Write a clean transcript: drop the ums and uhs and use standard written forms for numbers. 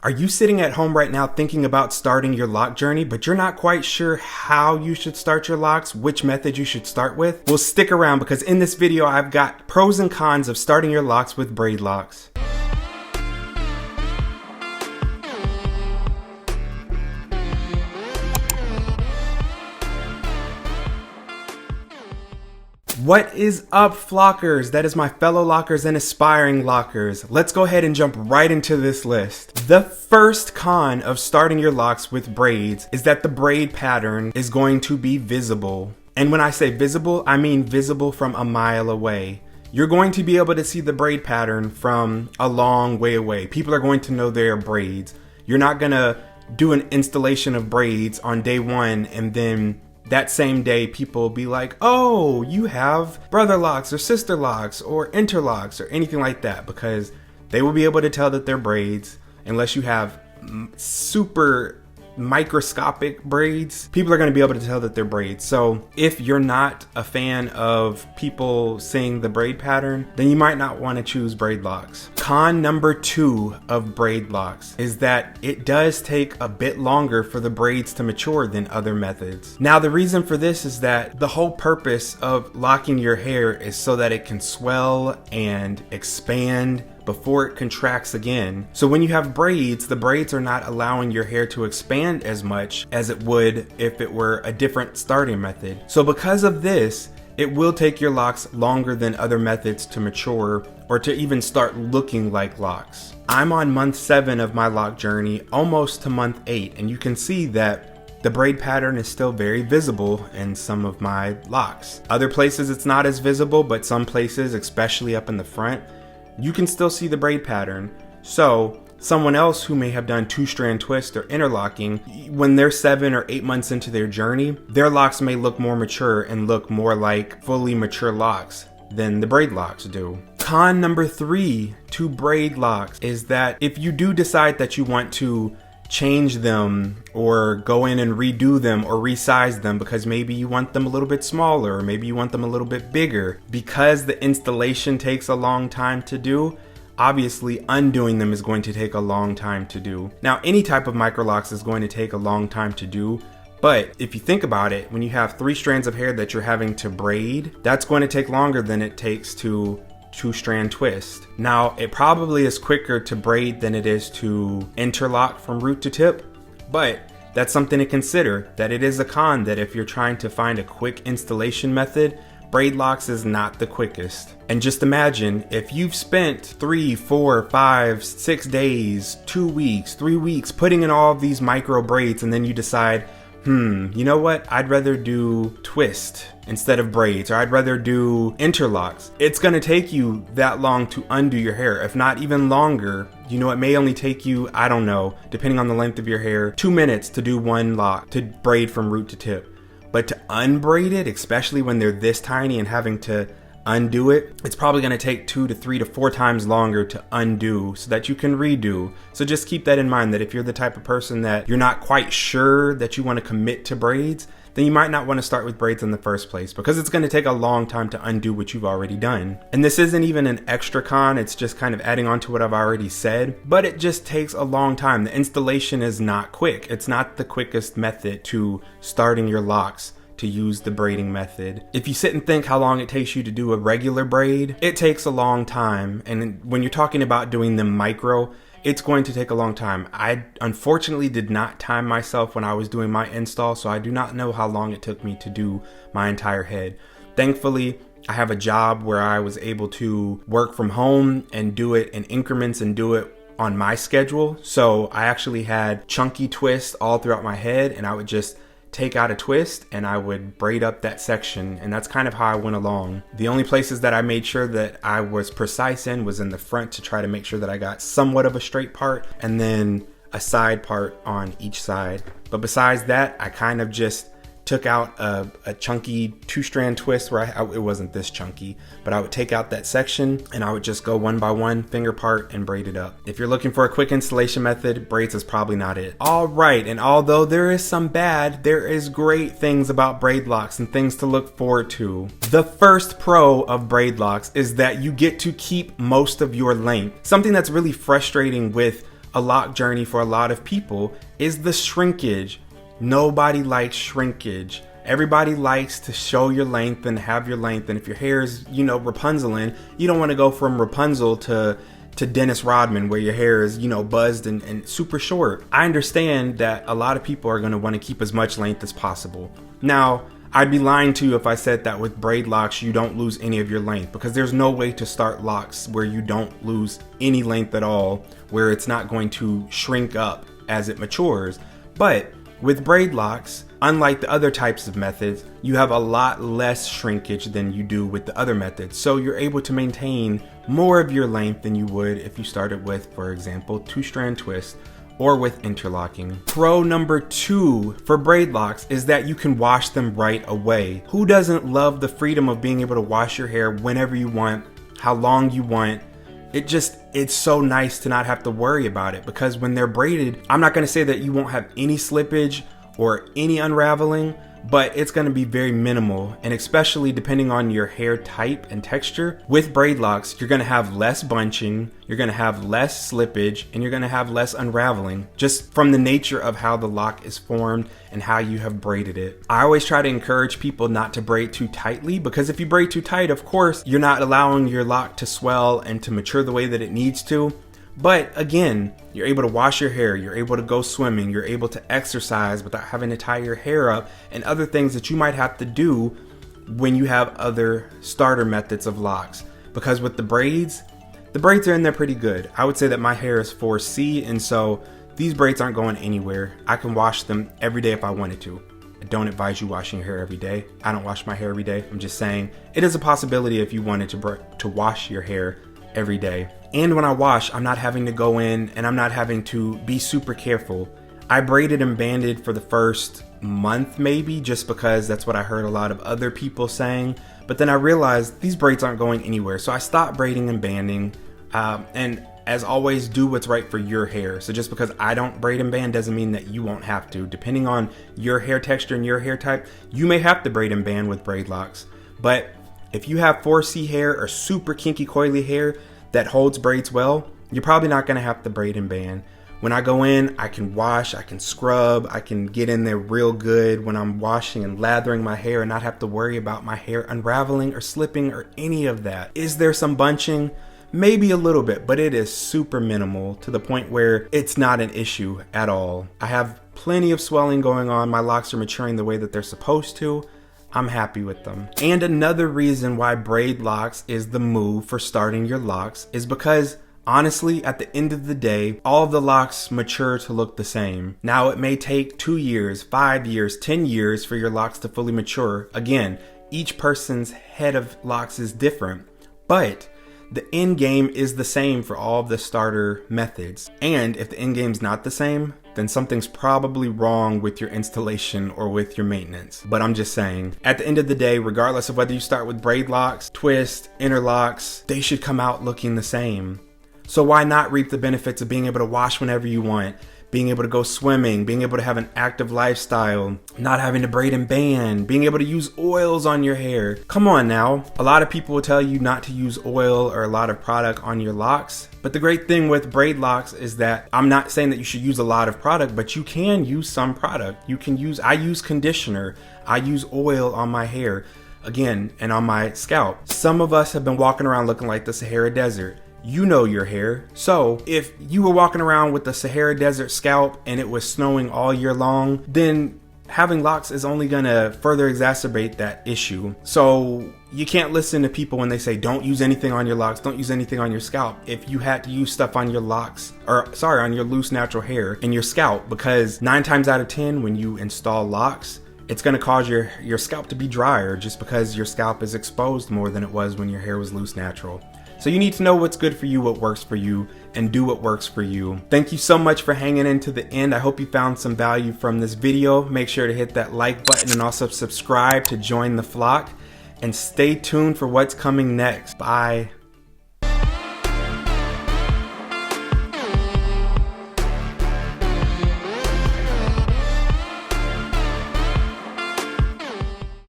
Are you sitting at home right now thinking about starting your lock journey, but you're not quite sure how you should start your locks, which method you should start with? Well, stick around because in this video, I've got pros and cons of starting your locks with Braidlocs. What is up, FLocers? That is my fellow lockers and aspiring lockers. Let's go ahead and jump right into this list. The first con of starting your locks with braids is that the braid pattern is going to be visible. And when I say visible, I mean visible from a mile away. You're going to be able to see the braid pattern from a long way away. People are going to know they are braids. You're not gonna do an installation of braids on day one and then that same day, people will be like, oh, you have brother locks or sister locks or interlocks or anything like that, because they will be able to tell that they're braids unless you have super microscopic braids. People are going to be able to tell that they're braids. So if you're not a fan of people seeing the braid pattern, then you might not want to choose Braidlocs. Con number 2 of Braidlocs is that it does take a bit longer for the braids to mature than other methods. Now, the reason for this is that the whole purpose of locking your hair is so that it can swell and expand before it contracts again. So when you have braids, the braids are not allowing your hair to expand as much as it would if it were a different starting method. So because of this, it will take your locks longer than other methods to mature or to even start looking like locks. I'm on month 7 of my lock journey, almost to month 8, and you can see that the braid pattern is still very visible in some of my locks. Other places it's not as visible, but some places, especially up in the front, you can still see the braid pattern. So someone else who may have done 2-strand twist or interlocking, when they're 7 or 8 months into their journey, their locks may look more mature and look more like fully mature locks than the Braidlocs do. Con number 3 to Braidlocs is that if you do decide that you want to change them or go in and redo them or resize them because maybe you want them a little bit smaller or maybe you want them a little bit bigger, because the installation takes a long time to do, obviously undoing them is going to take a long time to do. Now, any type of microlocs is going to take a long time to do, but if you think about it, when you have 3 strands of hair that you're having to braid, that's going to take longer than it takes to 2-strand twist. Now, it probably is quicker to braid than it is to interlock from root to tip, but that's something to consider, that it is a con that if you're trying to find a quick installation method, Braidlocs is not the quickest. And just imagine if you've spent 3, 4, 5, 6 days, 2 weeks, 3 weeks putting in all of these micro braids, and then you decide, you know what? I'd rather do twist instead of braids, or I'd rather do interlocks. It's gonna take you that long to undo your hair, if not even longer. You know, it may only take you, I don't know, depending on the length of your hair, 2 minutes to do one lock, to braid from root to tip. But to unbraid it, especially when they're this tiny and having to undo it, it's probably going to take 2 to 3 to 4 times longer to undo so that you can redo. So just keep that in mind, that if you're the type of person that you're not quite sure that you want to commit to braids, then you might not want to start with braids in the first place, because it's going to take a long time to undo what you've already done. And this isn't even an extra con, it's just kind of adding on to what I've already said, but it just takes a long time. The installation is not quick. It's not the quickest method to starting your locks to use the braiding method. If you sit and think how long it takes you to do a regular braid, it takes a long time. And when you're talking about doing them micro, it's going to take a long time. I unfortunately did not time myself when I was doing my install, so I do not know how long it took me to do my entire head. Thankfully, I have a job where I was able to work from home and do it in increments and do it on my schedule. So I actually had chunky twists all throughout my head, and I would just take out a twist and I would braid up that section, and that's kind of how I went along. The only places that I made sure that I was precise in was in the front, to try to make sure that I got somewhat of a straight part and then a side part on each side. But besides that, I kind of just took out a chunky 2-strand twist where it wasn't this chunky, but I would take out that section and I would just go one by one, finger part, and braid it up. If you're looking for a quick installation method, braids is probably not it. All right, and although there is some bad, there is great things about Braidlocs and things to look forward to. The first pro of Braidlocs is that you get to keep most of your length. Something that's really frustrating with a lock journey for a lot of people is the shrinkage. Nobody likes shrinkage. Everybody likes to show your length and have your length. And if your hair is, Rapunzeling, you don't want to go from Rapunzel to Dennis Rodman, where your hair is, buzzed and super short. I understand that a lot of people are going to want to keep as much length as possible. Now, I'd be lying to you if I said that with braid locks, you don't lose any of your length, because there's no way to start locks where you don't lose any length at all, where it's not going to shrink up as it matures. But with braid locks, unlike the other types of methods, you have a lot less shrinkage than you do with the other methods. So you're able to maintain more of your length than you would if you started with, for example, 2-strand twist or with interlocking. Pro number 2 for braid locks is that you can wash them right away. Who doesn't love the freedom of being able to wash your hair whenever you want, how long you want? It's so nice to not have to worry about it, because when they're braided, I'm not gonna say that you won't have any slippage or any unraveling, but it's gonna be very minimal. And especially depending on your hair type and texture, with braid locks, you're gonna have less bunching, you're gonna have less slippage, and you're gonna have less unraveling, just from the nature of how the lock is formed and how you have braided it. I always try to encourage people not to braid too tightly, because if you braid too tight, of course, you're not allowing your lock to swell and to mature the way that it needs to. But again, you're able to wash your hair, you're able to go swimming, you're able to exercise without having to tie your hair up, and other things that you might have to do when you have other starter methods of locks. Because with the braids are in there pretty good. I would say that my hair is 4C, and so these braids aren't going anywhere. I can wash them every day if I wanted to. I don't advise you washing your hair every day. I don't wash my hair every day. I'm just saying it is a possibility if you wanted to wash your hair every day. And when I wash, I'm not having to go in and I'm not having to be super careful. I braided and banded for the first month maybe, just because that's what I heard a lot of other people saying. But then I realized these braids aren't going anywhere. So I stopped braiding and banding. And as always, do what's right for your hair. So just because I don't braid and band doesn't mean that you won't have to. Depending on your hair texture and your hair type, you may have to braid and band with braid locks. But if you have 4C hair or super kinky coily hair that holds braids well, you're probably not going to have to braid and band. When I go in, I can wash, I can scrub, I can get in there real good when I'm washing and lathering my hair and not have to worry about my hair unraveling or slipping or any of that. Is there some bunching? Maybe a little bit, but it is super minimal, to the point where it's not an issue at all. I have plenty of swelling going on. My locks are maturing the way that they're supposed to. I'm happy with them. And another reason why braid locks is the move for starting your locks is because, honestly, at the end of the day, all of the locks mature to look the same. Now, it may take 2 years, 5 years, 10 years for your locks to fully mature. Again, each person's head of locks is different, but the end game is the same for all of the starter methods. And if the end game's not the same, then something's probably wrong with your installation or with your maintenance. But I'm just saying, at the end of the day, regardless of whether you start with braid locks, twist, interlocks, they should come out looking the same. So why not reap the benefits of being able to wash whenever you want, being able to go swimming, being able to have an active lifestyle, not having to braid and band, being able to use oils on your hair. Come on now. A lot of people will tell you not to use oil or a lot of product on your locks. But the great thing with braid locks is that I'm not saying that you should use a lot of product, but you can use some product. I use conditioner. I use oil on my hair, again, and on my scalp. Some of us have been walking around looking like the Sahara Desert. You know your hair. So if you were walking around with the Sahara Desert scalp and it was snowing all year long, then having locks is only gonna further exacerbate that issue. So you can't listen to people when they say don't use anything on your locks, don't use anything on your scalp. If you had to use stuff on your locks, on your loose natural hair and your scalp, because 9 times out of 10 when you install locks, it's gonna cause your scalp to be drier, just because your scalp is exposed more than it was when your hair was loose natural. So you need to know what's good for you, what works for you, and do what works for you. Thank you so much for hanging in to the end. I hope you found some value from this video. Make sure to hit that like button and also subscribe to join the flock. And stay tuned for what's coming next. Bye.